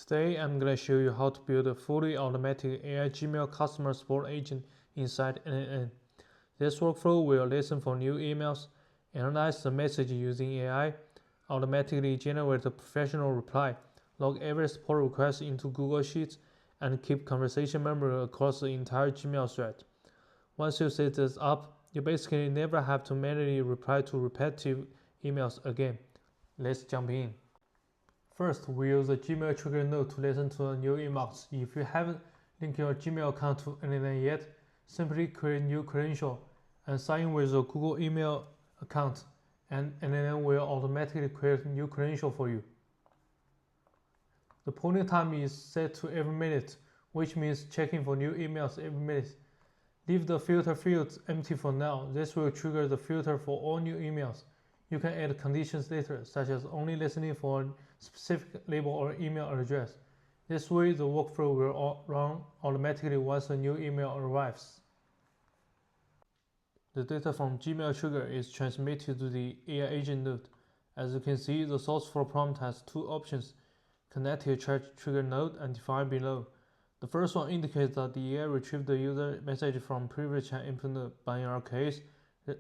Today, I'm going to show you how to build a fully automatic AI Gmail customer support agent inside NNN. This workflow will listen for new emails, analyze the message using AI, automatically generate a professional reply, log every support request into Google Sheets, and keep conversation memory across the entire Gmail thread. Once you set this up, you basically never have to manually reply to repetitive emails again. Let's jump in. First, we use the Gmail trigger node to listen to a new inbox. If you haven't linked your Gmail account to NNN yet, simply create a new credential and sign in with your Google email account, and NNN will automatically create a new credential for you. The polling time is set to every minute, which means checking for new emails every minute. Leave the filter fields empty for now. This will trigger the filter for all new emails. You can add conditions later, such as only listening for a specific label or email address. This way, the workflow will run automatically once a new email arrives. The data from Gmail trigger is transmitted to the AI agent node. As you can see, the source for prompt has two options: connected chat trigger node and defined below. The first one indicates that the AI retrieved the user message from previous chat input node, but in our case,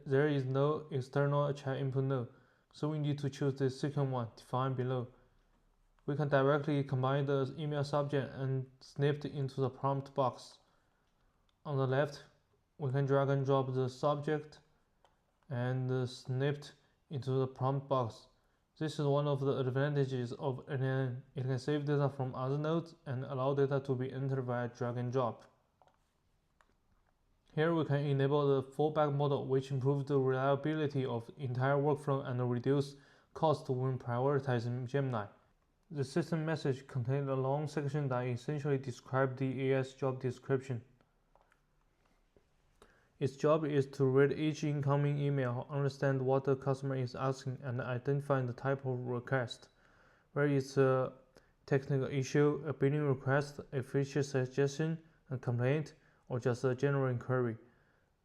there is no external chat input node, so we need to choose the second one, defined below. We can directly combine the email subject and snip it into the prompt box. On the left, we can drag and drop the subject and snip it into the prompt box. This is one of the advantages of NNN. It can save data from other nodes and allow data to be entered via drag and drop. Here we can enable the fallback model, which improves the reliability of the entire workflow and reduce cost when prioritizing Gemini. The system message contains a long section that essentially describes the AI's job description. Its job is to read each incoming email, understand what the customer is asking, and identify the type of request, whether it's a technical issue, a billing request, a feature suggestion, a complaint, or just a general inquiry.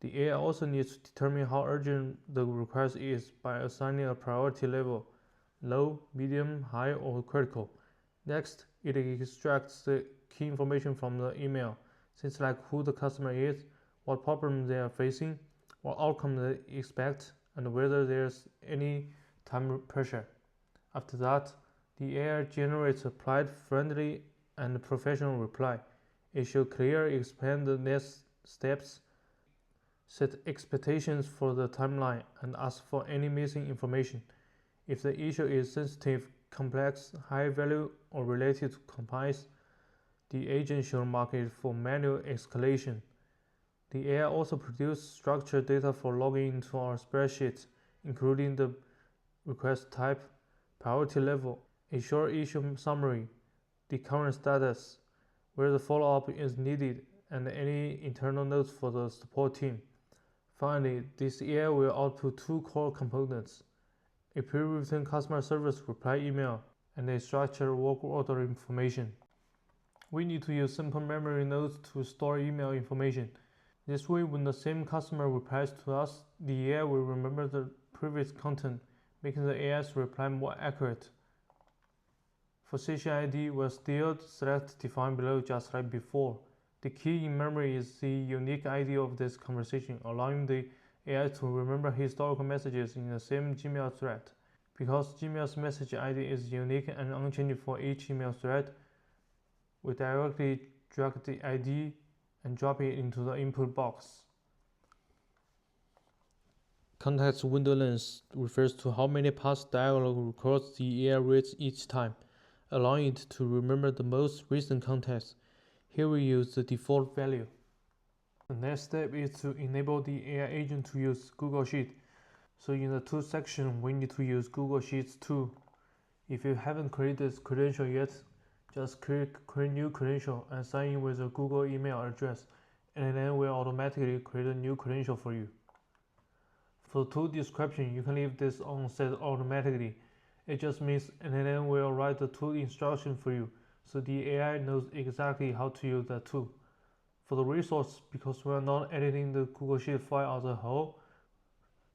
The AI also needs to determine how urgent the request is by assigning a priority level: low, medium, high, or critical. Next, it extracts the key information from the email, things like who the customer is, what problem they are facing, what outcome they expect, and whether there's any time pressure. After that, the AI generates a polite, friendly, and professional reply. It should clearly explain the next steps, set expectations for the timeline, and ask for any missing information. If the issue is sensitive, complex, high value, or related to compliance, the agent should mark it for manual escalation. The AI also produces structured data for logging into our spreadsheet, including the request type, priority level, a short issue summary, the current status, where the follow-up is needed, and any internal notes for the support team. Finally, this AI will output two core components: a pre-written customer service reply email and a structured work order information. We need to use simple memory nodes to store email information. This way, when the same customer replies to us, the AI will remember the previous content, making the AI's reply more accurate. For session ID, we'll still select defined below just like before. The key in memory is the unique ID of this conversation, allowing the AI to remember historical messages in the same Gmail thread. Because Gmail's message ID is unique and unchanging for each email thread, we directly drag the ID and drop it into the input box. Context window length refers to how many past dialogue records the AI reads each time, allowing it to remember the most recent context. Here we use the default value. The next step is to enable the AI agent to use Google Sheets. So in the Tools section, we need to use Google Sheets 2. If you haven't created this credential yet, just click Create New Credential and sign in with a Google email address, and then we'll automatically create a new credential for you. For tool description, you can leave this on set automatically. It just means NNN will write the tool instruction for you, so the AI knows exactly how to use that tool. For the resource, because we are not editing the Google Sheet file as a whole,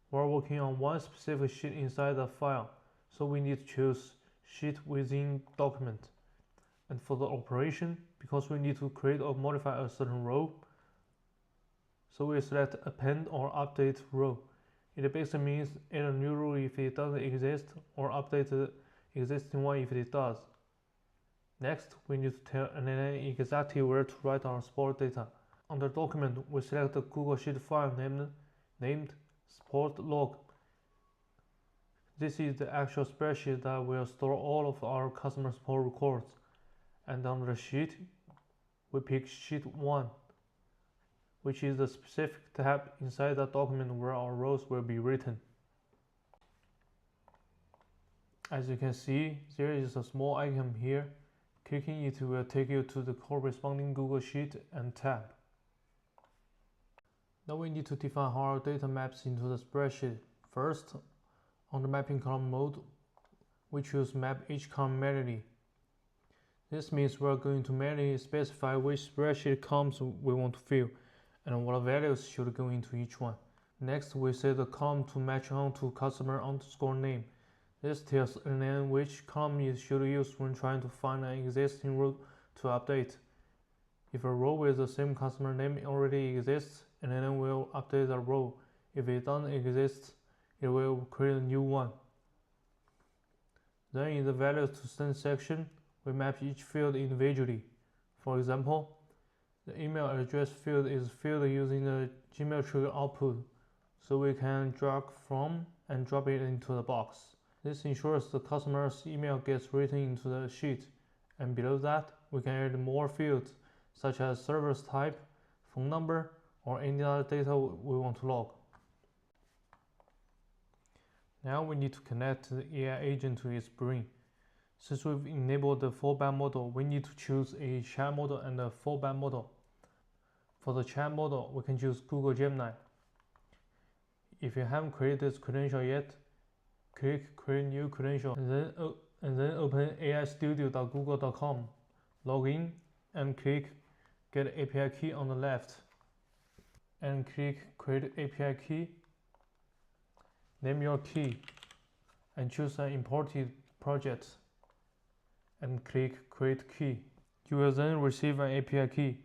we're working on one specific sheet inside the file, so we need to choose Sheet within Document. And for the operation, because we need to create or modify a certain row, so we select append or update row. It basically means add a new row if it doesn't exist, or update the existing one if it does. Next, we need to tell NNN exactly where to write our support data. Under document, we select the Google Sheet file named support log. This is the actual spreadsheet that will store all of our customer support records. And under the sheet, we pick sheet 1, which is the specific tab inside the document where our rows will be written. As you can see, there is a small icon here. Clicking it will take you to the corresponding Google Sheet and tab. Now we need to define how our data maps into the spreadsheet. First, on the mapping column mode, we choose map each column manually. This means we're going to manually specify which spreadsheet columns we want to fill and what values should go into each one. Next, we set the column to match onto customer_name. This tells NNN which column you should use when trying to find an existing row to update. If a row with the same customer name already exists, NNN will update the row. If it doesn't exist, it will create a new one. Then in the values to send section, we map each field individually. For example, the email address field is filled using the Gmail trigger output, so we can drag from and drop it into the box. This ensures the customer's email gets written into the sheet, and below that, we can add more fields such as service type, phone number, or any other data we want to log. Now we need to connect the AI agent to its brain. Since we've enabled the fallback model, we need to choose a chat model and a fallback model. For the chat model, we can choose Google Gemini. If you haven't created this credential yet, click Create New Credential and then open aistudio.google.com. Log in and click Get API Key on the left. And click Create API Key. Name your key and choose an imported project and click Create Key. You will then receive an API key.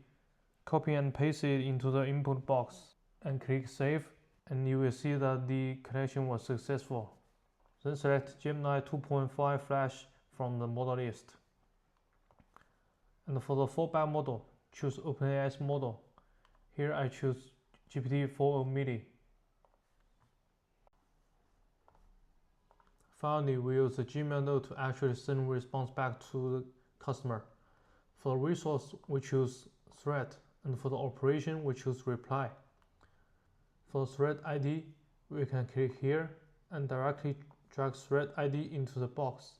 Copy and paste it into the input box and click Save, and you will see that the connection was successful. Then select Gemini 2.5 Flash from the model list. And for the fallback model, choose OpenAI's model. Here I choose GPT-4o Mini. Finally, we use the Gmail node to actually send response back to the customer. For the resource, we choose thread, and for the operation, we choose reply. For the thread ID, we can click here and directly drag thread ID into the box.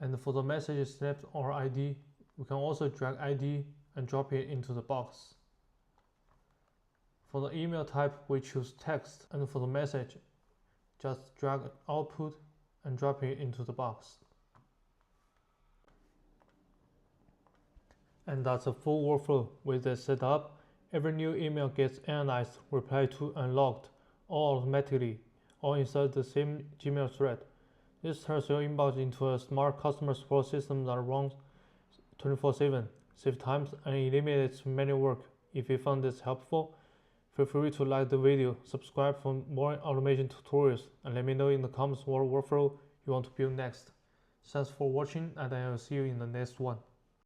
And for the message snap or ID, we can also drag ID and drop it into the box. For the email type, we choose text, and for the message, just drag output and drop it into the box. And that's a full workflow. With this setup, every new email gets analyzed, replied to, and logged, all automatically, all inside the same Gmail thread. This turns your inbox into a smart customer support system that runs 24/7, saves time, and eliminates manual work. If you found this helpful, feel free to like the video, subscribe for more automation tutorials, and let me know in the comments what workflow you want to build next. Thanks for watching, and I will see you in the next one.